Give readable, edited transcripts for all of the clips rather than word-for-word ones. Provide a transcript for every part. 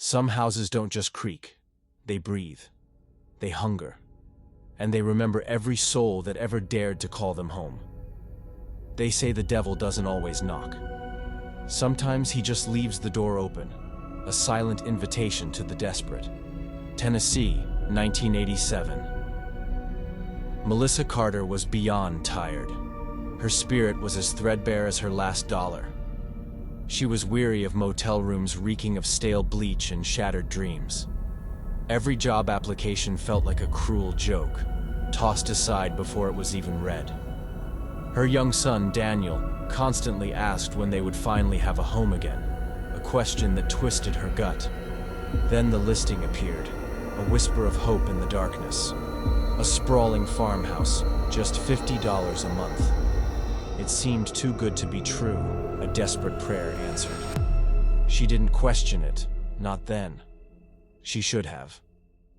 Some houses don't just creak, they breathe, they hunger, and they remember every soul that ever dared to call them home. They say the devil doesn't always knock. Sometimes he just leaves the door open, a silent invitation to the desperate. Tennessee, 1987. Melissa Carter was beyond tired. Her spirit was as threadbare as her last dollar. She was weary of motel rooms reeking of stale bleach and shattered dreams. Every job application felt like a cruel joke, tossed aside before it was even read. Her young son, Daniel, constantly asked when they would finally have a home again, a question that twisted her gut. Then the listing appeared, a whisper of hope in the darkness. A sprawling farmhouse, just $50 a month. It seemed too good to be true, a desperate prayer answered. She didn't question it, not then. She should have.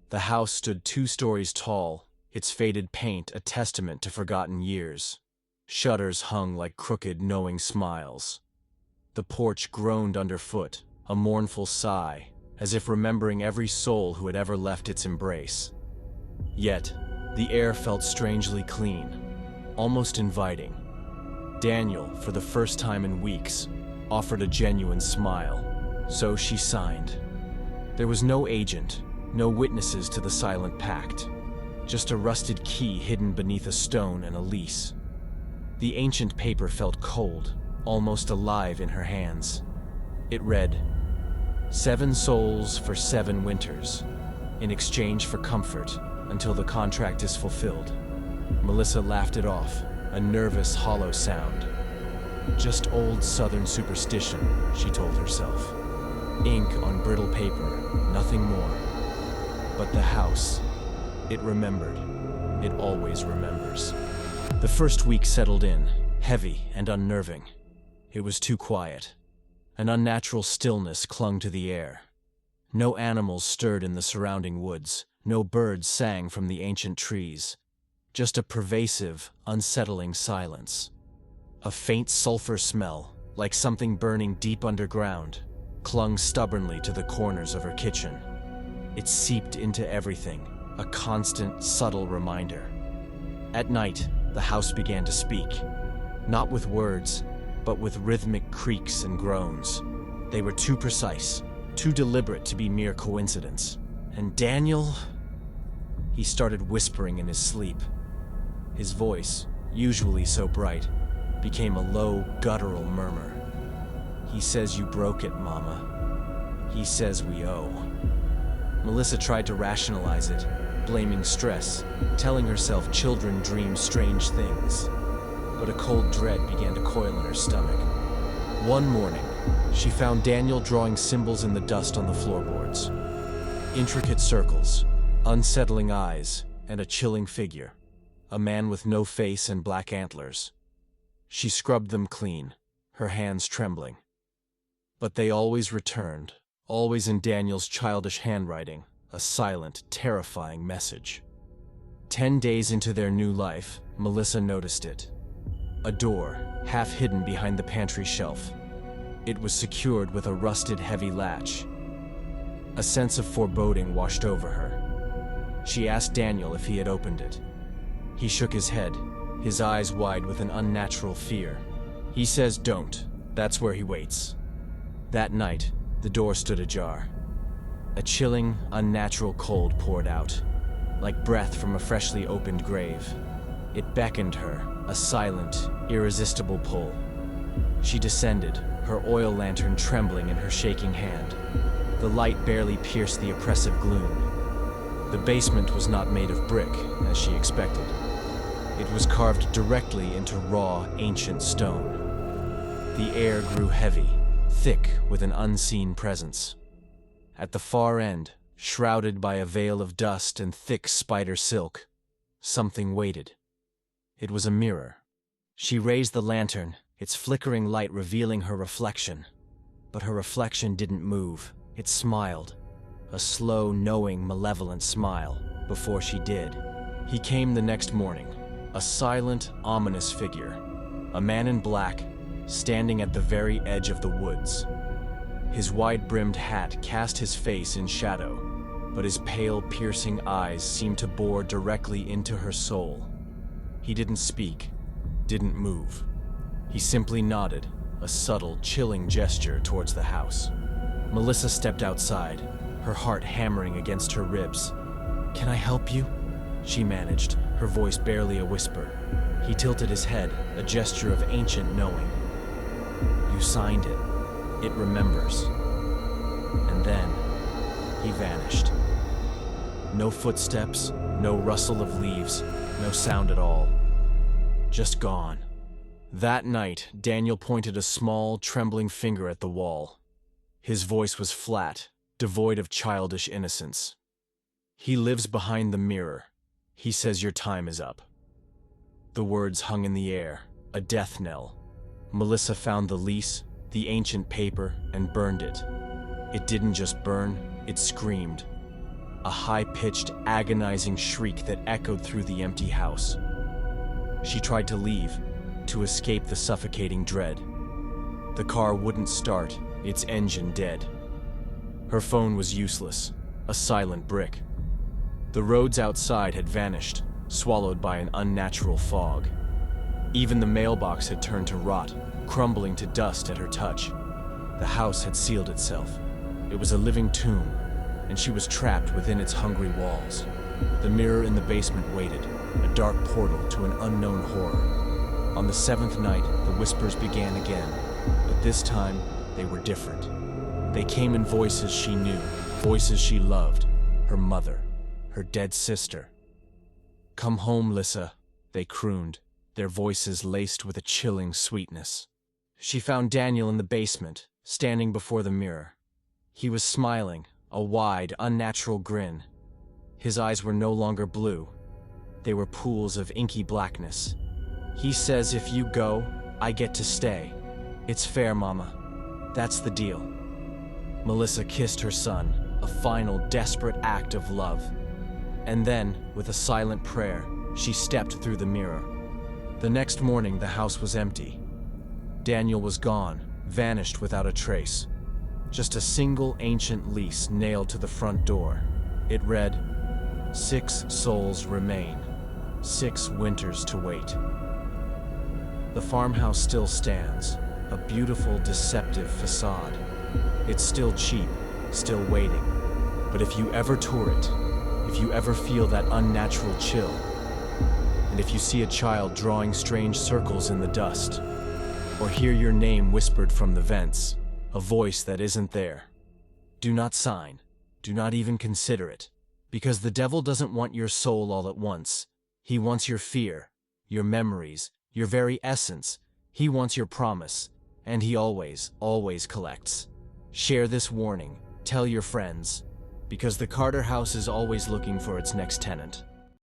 The house stood 2 stories tall, its faded paint a testament to forgotten years. Shutters hung like crooked, knowing smiles. The porch groaned underfoot, a mournful sigh, as if remembering every soul who had ever left its embrace. Yet, the air felt strangely clean, almost inviting. Daniel, for the first time in weeks, offered a genuine smile, so she signed. There was no agent, no witnesses to the silent pact, just a rusted key hidden beneath a stone and a lease. The ancient paper felt cold, almost alive in her hands. It read, 7 souls for 7 winters, in exchange for comfort until the contract is fulfilled. Melissa laughed it off, a nervous, hollow sound. Just old Southern superstition, she told herself. Ink on brittle paper, nothing more. But the house, it remembered. It always remembers. The first week settled in, heavy and unnerving. It was too quiet. An unnatural stillness clung to the air. No animals stirred in the surrounding woods. No birds sang from the ancient trees. Just a pervasive, unsettling silence. A faint sulfur smell, like something burning deep underground, clung stubbornly to the corners of her kitchen. It seeped into everything, a constant, subtle reminder. At night, the house began to speak. Not with words, but with rhythmic creaks and groans. They were too precise, too deliberate to be mere coincidence. And Daniel... He started whispering in his sleep. His voice, usually so bright, became a low, guttural murmur. He says you broke it, Mama. He says we owe. Melissa tried to rationalize it, blaming stress, telling herself children dream strange things. But a cold dread began to coil in her stomach. One morning, she found Daniel drawing symbols in the dust on the floorboards. Intricate circles, unsettling eyes, and a chilling figure. A man with no face and black antlers. She scrubbed them clean, her hands trembling. But they always returned, always in Daniel's childish handwriting, a silent, terrifying message. 10 days into their new life, Melissa noticed it. A door, half hidden behind the pantry shelf. It was secured with a rusted, heavy latch. A sense of foreboding washed over her. She asked Daniel if he had opened it. He shook his head, his eyes wide with an unnatural fear. He says don't. That's where he waits. That night, the door stood ajar. A chilling, unnatural cold poured out, like breath from a freshly opened grave. It beckoned her, a silent, irresistible pull. She descended, her oil lantern trembling in her shaking hand. The light barely pierced the oppressive gloom. The basement was not made of brick, as she expected. It was carved directly into raw, ancient stone. The air grew heavy, thick with an unseen presence. At the far end, shrouded by a veil of dust and thick spider silk, something waited. It was a mirror. She raised the lantern, its flickering light revealing her reflection. But her reflection didn't move. It smiled. A slow, knowing, malevolent smile, before she did. He came the next morning, a silent, ominous figure. A man in black, standing at the very edge of the woods. His wide-brimmed hat cast his face in shadow, but his pale, piercing eyes seemed to bore directly into her soul. He didn't speak, didn't move. He simply nodded, a subtle, chilling gesture towards the house. Melissa stepped outside, her heart hammering against her ribs. "Can I help you?" she managed, her voice barely a whisper. He tilted his head, a gesture of ancient knowing. "You signed it. It remembers." And then, he vanished. No footsteps, no rustle of leaves, no sound at all. Just gone. That night, Daniel pointed a small, trembling finger at the wall. His voice was flat, devoid of childish innocence. "He lives behind the mirror. He says your time is up." The words hung in the air, a death knell. Melissa found the lease, the ancient paper, and burned it. It didn't just burn, it screamed. A high-pitched, agonizing shriek that echoed through the empty house. She tried to leave, to escape the suffocating dread. The car wouldn't start, its engine dead. Her phone was useless, a silent brick. The roads outside had vanished, swallowed by an unnatural fog. Even the mailbox had turned to rot, crumbling to dust at her touch. The house had sealed itself. It was a living tomb, and she was trapped within its hungry walls. The mirror in the basement waited, a dark portal to an unknown horror. On the seventh night, the whispers began again, but this time, they were different. They came in voices she knew, voices she loved, her mother, her dead sister. "Come home, Lissa," they crooned, their voices laced with a chilling sweetness. She found Daniel in the basement, standing before the mirror. He was smiling, a wide, unnatural grin. His eyes were no longer blue. They were pools of inky blackness. "He says if you go, I get to stay. It's fair, Mama. That's the deal." Melissa kissed her son, a final, desperate act of love. And then, with a silent prayer, she stepped through the mirror. The next morning, the house was empty. Daniel was gone, vanished without a trace. Just a single ancient lease nailed to the front door. It read, "6 souls remain, 6 winters to wait." The farmhouse still stands, a beautiful, deceptive facade. It's still cheap, still waiting. But if you ever tour it, if you ever feel that unnatural chill, and if you see a child drawing strange circles in the dust, or hear your name whispered from the vents, a voice that isn't there, do not sign, do not even consider it, because the devil doesn't want your soul all at once. He wants your fear, your memories, your very essence. He wants your promise, and he always, always collects. Share this warning, tell your friends, because the Carter house is always looking for its next tenant.